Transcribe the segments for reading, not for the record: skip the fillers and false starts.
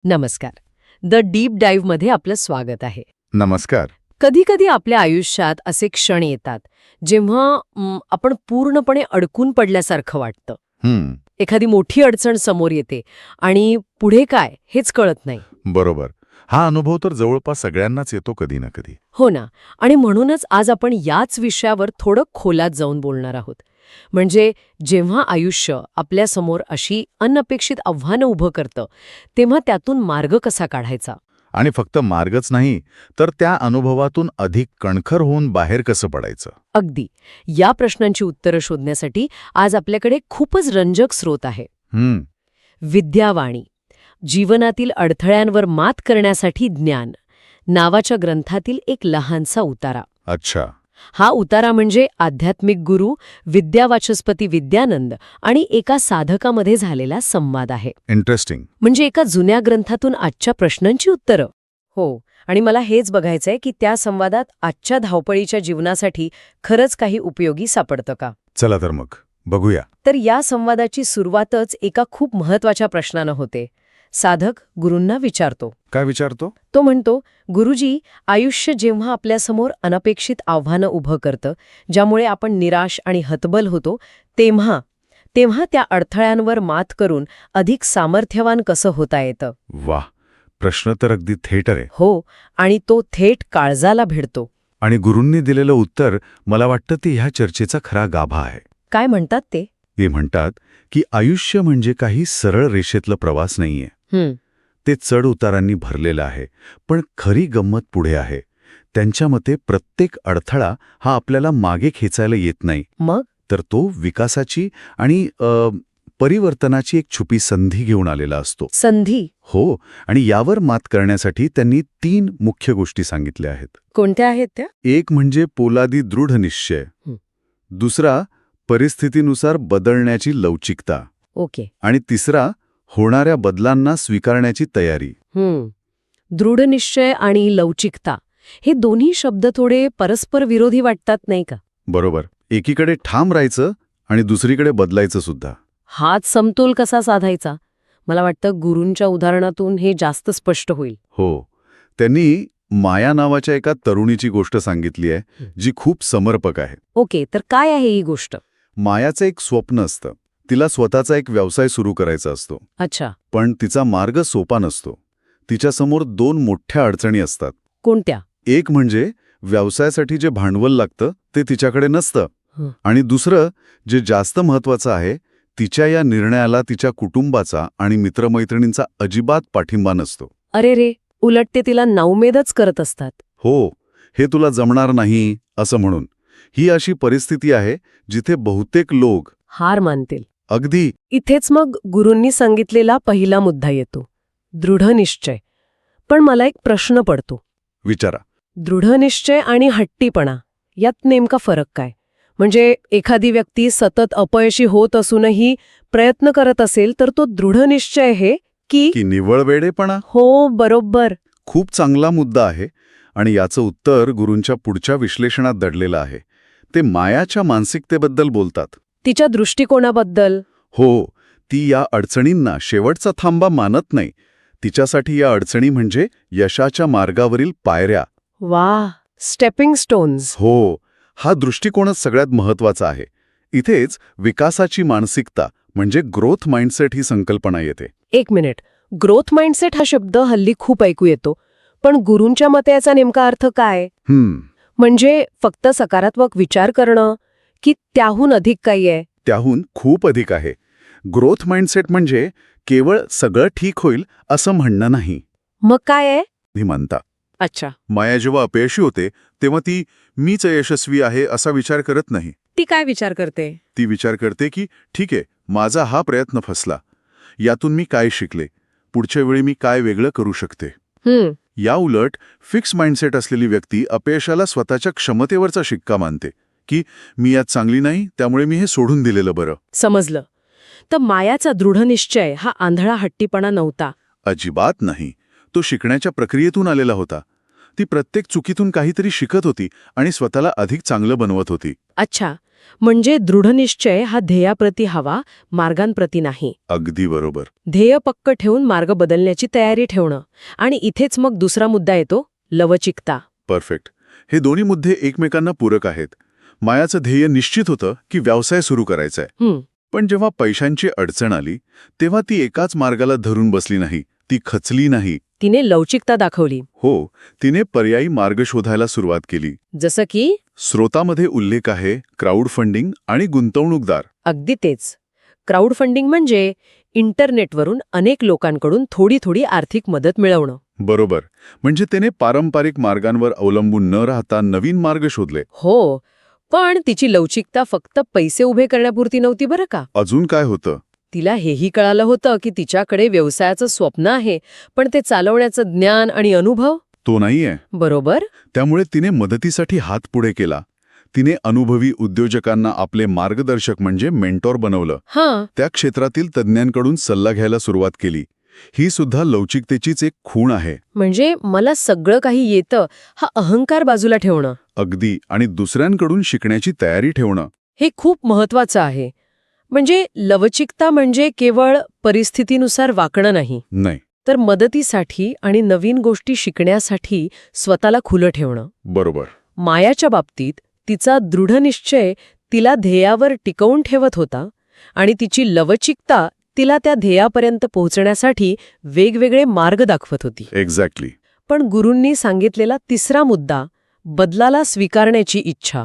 नमस्कार. The deep डाईव्हमध्ये आपलं स्वागत आहे. नमस्कार. कधी-कधी आपल्या आयुष्यात असे क्षण येतात जेव्हा आपण पूर्णपणे अडकून पडल्यासारखं वाटतं. हं, एखादी मोठी अडचण समोर येते आणि पुढे काय हेच कळत नाही. बरोबर. हा अनुभव तर जवळपास सगळ्यांनाच येतो कधी ना कधी. हो ना. आणि म्हणूनच आज आपण याच विषयावर थोडं खोलात जाऊन बोलणार आहोत. म्हणजे जेव्हा आयुष्य आपल्यासमोर अशी अनपेक्षित आव्हानं उभं करतं, तेव्हा त्यातून मार्ग कसा काढायचा? आणि फक्त मार्गच नाही, तर त्या अनुभवातून अधिक कणखर होऊन बाहेर कसं पडायचं? अगदी. या प्रश्नांची उत्तरं शोधण्यासाठी आज आपल्याकडे खूपच रंजक स्रोत आहे. हं, विद्यावाणी, जीवनातील अडथळ्यांवर मात करण्यासाठी ज्ञान नावाच्या ग्रंथातील एक लहानसा उतारा. अच्छा. हा उतारा म्हणजे आध्यात्मिक गुरु विद्यावाचस्पती विद्यानंद आणि एका साधकामध्ये झालेला संवाद आहे. इंटरेस्टिंग. म्हणजे एका जुन्या ग्रंथातून आजच्या प्रश्नांची उत्तरं. हो. आणि मला हेच बघायचंय की त्या संवादात आजच्या धावपळीच्या जीवनासाठी खरंच काही उपयोगी सापडतं का? चला तर मग बघूया. तर या संवादाची सुरुवातच एका खूप महत्वाच्या प्रश्नानं होते. साधक गुरूंना विचारतो. काय विचारतो? तो म्हणतो, गुरुजी, आयुष्य जेव्हा आपल्यासमोर अनपेक्षित आव्हानं उभं करतं, ज्यामुळे आपण निराश आणि हतबल होतो, तेव्हा त्या अडथळ्यांवर मात करून अधिक सामर्थ्यवान कसं होता येतं? वाह, प्रश्न तर अगदी थेट आहे. हो, आणि तो थेट काळजाला भिडतो. आणि गुरूंनी दिलेलं उत्तर मला वाटतं ते ह्या चर्चेचा खरा गाभा आहे. काय म्हणतात ते? ते म्हणतात की आयुष्य म्हणजे काही सरळ रेषेतलं प्रवास नाहीये. ते चढ उतारांनी भरलेलं आहे. पण खरी गंमत पुढे आहे. त्यांच्या मते प्रत्येक अडथळा हा आपल्याला मागे खेचायला येत नाही, मग तर तो विकासाची आणि परिवर्तनाची एक छुपी संधी घेऊन आलेला असतो. संधी हो, आणि यावर मात करण्यासाठी त्यांनी 3 मुख्य गोष्टी सांगितल्या आहेत. कोणत्या आहेत त्या? एक म्हणजे पोलादी दृढ निश्चय, हं. दुसरा परिस्थितीनुसार बदलण्याची लवचिकता, ओके. आणि तिसरा होणाऱ्या बदलांना स्वीकारण्याची तयारी. दृढनिश्चय आणि लवचिकता हे दोन्ही शब्द थोडे परस्पर विरोधी वाटतात नाही का? बरोबर. एकीकडे ठाम राहायचं आणि दुसरीकडे बदलायचं सुद्धा. हाच समतोल कसा साधायचा? मला वाटतं गुरूंच्या उदाहरणातून हे जास्त स्पष्ट होईल. हो, त्यांनी माया नावाच्या एका तरुणीची गोष्ट सांगितली आहे, जी खूप समर्पक आहे. ओके, तर काय आहे ही गोष्ट? मायाचं एक स्वप्न असतं. तिला स्वतःचा एक व्यवसाय सुरू करायचा असतो. अच्छा. पण तिचा मार्ग सोपा नसतो. तिच्यासमोर 2 मोठ्या अडचणी असतात. कोणत्या? एक म्हणजे व्यवसायासाठी जे भांडवल लागतं ते तिच्याकडे नसतं, हं. आणि दुसरं जे जास्त महत्वाचं आहे, तिच्या या निर्णयाला तिच्या कुटुंबाचा आणि मित्रमैत्रिणींचा अजिबात पाठिंबा नसतो. अरे रे, उलट ते तिला नाउमेदच करत असतात. हो, हे तुला जमणार नाही असं म्हणून. ही अशी परिस्थिती आहे जिथे बहुतेक लोक हार मानतील. अगदी इथेच मग गुरूंनी सांगितलेला पहिला मुद्दा येतो, दृढनिश्चय. पण मला एक प्रश्न पडतो. विचारा. दृढनिश्चय आणि हट्टीपणा यात नेमका फरक काय? म्हणजे एखादी व्यक्ती सतत अपयशी होत असूनही प्रयत्न करत असेल तर तो दृढनिश्चय आहे की निव्वळ वेडेपणा? हो, बरोबर. खूप चांगला मुद्दा आहे, आणि याचं उत्तर गुरूंच्या पुढच्या विश्लेषणात दडलेलं आहे. ते मायाच्या मानसिकतेबद्दल बोलतात. तिच्या दृष्टिकोनाबद्दल. हो, ती या अडचणींना शेवटचा थांबा मानत नाही. तिच्यासाठी या अडचणी म्हणजे यशाच्या मार्गावरील पायऱ्या. वाह, स्टेपिंग स्टोन्स. हो, हा दृष्टिकोनच सगळ्यात महत्वाचा आहे. इथेच विकासाची मानसिकता म्हणजे ग्रोथ माइंडसेट ही संकल्पना येते. एक मिनिट, ग्रोथ माइंडसेट हा शब्द हल्ली खूप ऐकू येतो, पण गुरूंच्या मते याचा नेमका अर्थ काय? म्हणजे फक्त सकारात्मक विचार करणं की त्याहून अधिक काही आहे? त्याहून खूप अधिक आहे. ग्रोथ माइंडसेट म्हणजे केवळ सगळं ठीक होईल असं म्हणणं नाही. मग काय आहे? ती म्हणता, अच्छा. माया जेव्हा अपयशी होते तेव्हा ती मीच यशस्वी आहे असा विचार करत नाही. ती काय विचार करते? ती विचार करते की ठीक आहे, माझा हा प्रयत्न फसला, यातून मी काय शिकले, पुढच्या वेळी मी काय वेगळं करू शकते. या उलट फिक्स माइंडसेट असलेली व्यक्ती अपयशाला स्वतःच्या क्षमतेवरचा शिक्का मानते की मी यात चांगली नाही, त्यामुळे मी हे सोडून दिलेलं बरं. समजलं. तर मायाचा दृढनिश्चय हा आंधळा हट्टीपणा नव्हता. अजिबात नाही. तो शिकण्याच्या प्रक्रियेतून आलेला होता. ती प्रत्येक चुकीतून काहीतरी शिकत होती आणि स्वतःला अधिक चांगलं बनवत होती. अच्छा. म्हणजे दृढनिश्चय हा ध्येयाप्रती हवा, मार्गांप्रती नाही. अगदी बरोबर. ध्येय पक्क ठेवून मार्ग बदलण्याची तयारी ठेवणं. आणि इथेच मग दुसरा मुद्दा येतो, लवचिकता. परफेक्ट. हे दोन्ही मुद्दे एकमेकांना पूरक आहेत. मायाचं ध्येय निश्चित होतं की व्यवसाय सुरू करायचा आहे. पण जेव्हा पैशांची अडचण आली तेव्हा ती एकाच मार्गाला धरून बसली नाही, ती खचली नाही. तिने लवचिकता दाखवली. हो, तिने पर्यायी मार्ग शोधायला सुरुवात केली. जसं की स्रोतामध्ये उल्लेख आहे क्राऊड फंडिंग आणि गुंतवणूकदार. अगदी तेच. क्राऊड फंडिंग म्हणजे इंटरनेटवरून अनेक लोकांकडून थोडी थोडी आर्थिक मदत मिळवणं. बरोबर. म्हणजे त्याने पारंपरिक मार्गांवर अवलंबून न राहता नवीन मार्ग शोधले. हो, पण तिची लवचिकता फक्त पैसे उभे करण्यापुरती नव्हती बरं का. अजून काय होतं? तिला हेही कळालं होतं की तिच्याकडे व्यवसायाचं स्वप्न आहे, पण ते चालवण्याचं ज्ञान आणि अनुभव तो नाहीये. बरोबर. त्यामुळे तिने मदतीसाठी हात पुढे केला. तिने अनुभवी उद्योजकांना आपले मार्गदर्शक म्हणजे मेंटॉर बनवलं. हां, त्या क्षेत्रातील तज्ज्ञांकडून सल्ला घ्यायला सुरुवात केली. ही सुद्धा लवचिकतेचीच एक खूण आहे. म्हणजे मला सगळं काही येतं हा अहंकार बाजूला ठेवणं. अगदी. आणि दुसऱ्यांकडून शिकण्याची तयारी ठेवणं. हे खूप महत्वाचं आहे. म्हणजे लवचिकता म्हणजे केवळ परिस्थितीनुसार वागणं नाही, नाही. तर मदतीसाठी आणि नवीन गोष्टी शिकण्यासाठी स्वतःला खुलं ठेवणं. बरोबर. मायाच्या बाबतीत तिचा दृढनिश्चय तिला ध्येयावर टिकवून ठेवत होता आणि तिची लवचिकता तिला त्या ध्येयापर्यंत पोहोचण्यासाठी वेगवेगळे मार्ग दाखवत होती. एक्झॅक्टली. पण गुरूंनी सांगितलेला तिसरा मुद्दा, बदलाला स्वीकारण्याची इच्छा,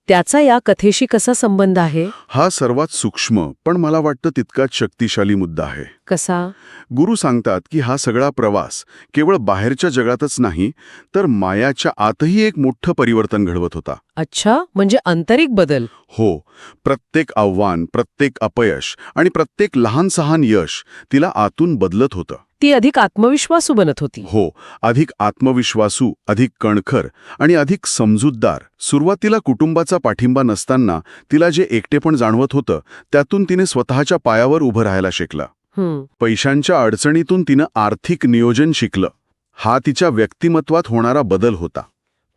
त्याचा या कथेशी कसा संबंध आहे? हा सर्वात सूक्ष्म पण मला वाटतं तितकाच शक्तिशाली मुद्दा आहे. कसा? गुरु सांगतात की हा सगळा प्रवास केवळ बाहेरच्या जगातच नाही, तर मायाच्या आतही एक मोठं परिवर्तन घडवत होता. अच्छा, म्हणजे आंतरिक बदल. हो. प्रत्येक आव्हान, प्रत्येक अपयश आणि प्रत्येक लहान सहान यश तिला आतून बदलत होतं. ती अधिक आत्मविश्वासू बनत होती. हो, अधिक आत्मविश्वासू, अधिक कणखर आणि अधिक समजूतदार. सुरुवातीला कुटुंबाचा पाठिंबा नसताना तिला जे एकटेपण जाणवत होतं, त्यातून तिने स्वतःच्या पायावर उभं राहायला शिकलं. पैशांच्या अडचणीतून तिनं आर्थिक नियोजन शिकलं. हा तिच्या व्यक्तिमत्वात होणारा बदल होता.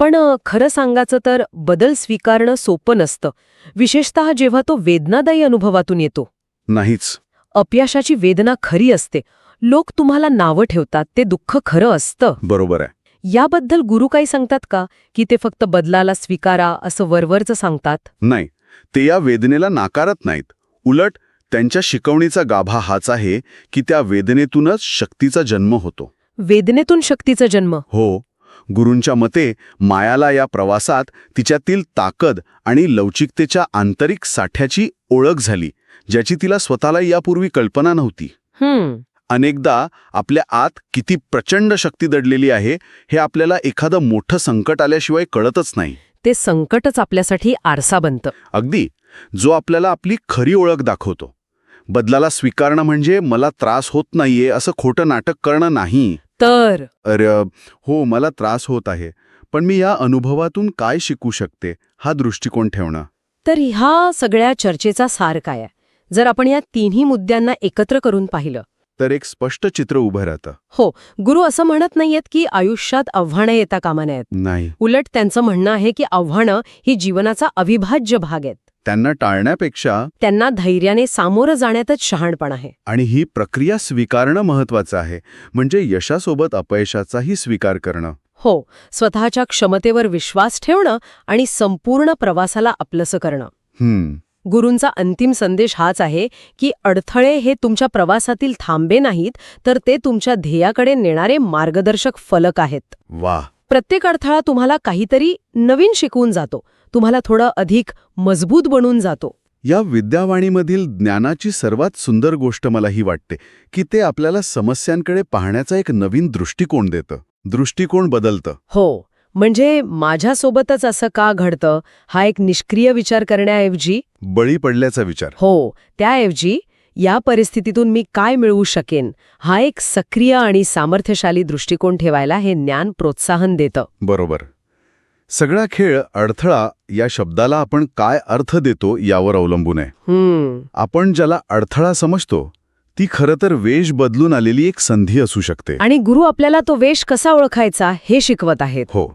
पण खरं सांगायचं तर बदल स्वीकारणं सोपं नसतं, विशेषतः जेव्हा तो वेदनादायी अनुभवातून येतो. नाहीच. अपयशाची वेदना खरी असते. लोक तुम्हाला नावं ठेवतात, ते दुःख खरं असतं. बरोबर आहे. याबद्दल गुरु काही सांगतात का, की ते फक्त बदलाला स्वीकारा असं वरवरचं सांगतात? नाही, ते या वेदनेला नाकारत नाहीत. उलट त्यांच्या शिकवणीचा गाभा हाच आहे की त्या वेदनेतूनच शक्तीचा जन्म होतो. वेदनेतून शक्तीचा जन्म. हो. गुरूंच्या मते मायाला या प्रवासात तिच्यातील ताकद आणि लवचिकतेच्या आंतरिक साठ्याची ओळख झाली, ज्याची तिला स्वतःला यापूर्वी कल्पना नव्हती. अनेकदा आपल्या आत किती प्रचंड शक्ती दडलेली आहे हे आपल्याला एखादं मोठं संकट आल्याशिवाय कळतच नाही. ते संकटच आपल्यासाठी आरसा बनतं. अगदी. जो आपल्याला आपली खरी ओळख दाखवतो. बदलाला स्वीकारणं म्हणजे मला त्रास होत नाहीये असं खोटं नाटक करणं नाही. तर अरे हो, मला त्रास होत आहे, पण मी या अनुभवातून काय शिकू शकते हा दृष्टिकोन ठेवणं. तर ह्या सगळ्या चर्चेचा सार काय आहे? जर आपण या तिन्ही मुद्द्यांना एकत्र करून पाहिलं तर एक स्पष्ट चित्र उभं राहतं. हो, गुरु असं म्हणत नाहीयेत की आयुष्यात आव्हानं येता कामा नयेत. नाही. उलट त्यांचं म्हणणं आहे की आव्हानं ही जीवनाचा अविभाज्य भाग आहेत. त्यांना टाळण्यापेक्षा त्यांना धैर्याने सामोरं जाण्यातच शहाणपण आहे. आणि ही प्रक्रिया स्वीकारणं महत्वाचं आहे. म्हणजे यशासोबत अपयशाचाही स्वीकार करणं. हो, स्वतःच्या क्षमतेवर विश्वास ठेवणं आणि संपूर्ण प्रवासाला आपलंसं करणं. गुरूंचा अंतिम संदेश हाच आहे की अडथळे हे तुमच्या प्रवासातील थांबे नाहीत, तर ते तुमच्या ध्येयाकडे नेणारे मार्गदर्शक फलक आहेत. वाह. प्रत्येक अडथळा तुम्हाला काहीतरी नवीन शिकवून जातो, तुम्हाला थोडं अधिक मजबूत बनवून जातो. या विद्यावाणीमधील ज्ञानाची सर्वात सुंदर गोष्ट मला ही वाटते की ते आपल्याला समस्यांकडे पाहण्याचा एक नवीन दृष्टिकोन देतं. दृष्टिकोन बदलतं. हो, म्हणजे माझ्यासोबतच असं का घडतं हा एक निष्क्रिय विचार करण्याऐवजी, बळी पडल्याचा विचार. हो, त्याऐवजी या परिस्थितीतून मी काय मिळवू शकेन हा एक सक्रिय आणि सामर्थ्यशाली दृष्टिकोन ठेवायला हे ज्ञान प्रोत्साहन देतं. बरोबर. सगळा खेळ अडथळा या शब्दाला आपण काय अर्थ देतो यावर अवलंबून आहे. आपण ज्याला अडथळा समजतो ती खरं तर वेश बदलून आलेली एक संधी असू शकते. आणि गुरु आपल्याला तो वेश कसा ओळखायचा हे शिकवत आहेत. हो.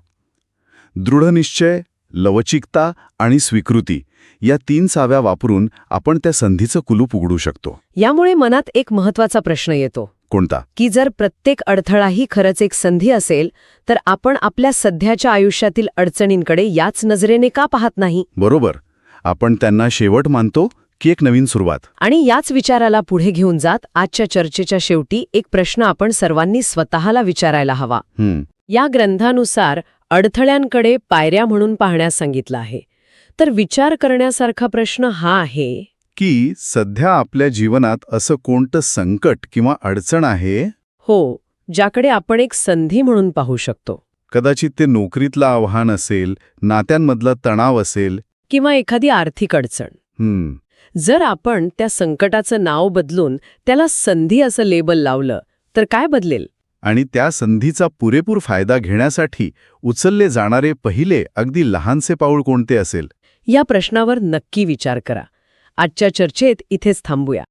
दृढनिश्चय, लवचिकता आणि स्वीकृती या 3 चाव्या वापरून आपण त्या संधीचं कुलूप उघडू शकतो. यामुळे मनात एक महत्वाचा प्रश्न येतो कोणता? की जर प्रत्येक अडथळाही खरंच एक संधी असेल तर आपण आपल्या सध्याच्या आयुष्यातील अडचणींकडे याच नजरेने का पाहत नाही? बरोबर. आपण त्यांना शेवट मानतो की एक नवीन सुरुवात? आणि याच विचाराला पुढे घेऊन जात आजच्या चर्चेच्या शेवटी एक प्रश्न आपण सर्वांनी स्वतःला विचारायला हवा. या ग्रंथानुसार अडथळ्यांकडे पायऱ्या म्हणून पाहण्यास सांगितलं आहे. तर विचार करण्यासारखा प्रश्न हा आहे की सध्या आपल्या जीवनात असं कोणतं संकट किंवा अडचण आहे? हो, ज्याकडे आपण एक संधी म्हणून पाहू शकतो. कदाचित ते नोकरीतलं आव्हान असेल, नात्यांमधला तणाव असेल, किंवा एखादी आर्थिक अडचण. जर आपण त्या संकटाचं नाव बदलून त्याला संधी असं लेबल लावलं तर काय बदलेल? आणि त्या संधीचा पुरेपूर फायदा घेण्यासाठी उचलले जाणारे पहिले अगदी लहानसे पाऊल कोणते असेल? या प्रश्नावर नक्की विचार करा. आजच्या चर्चेत इथेच थांबूया.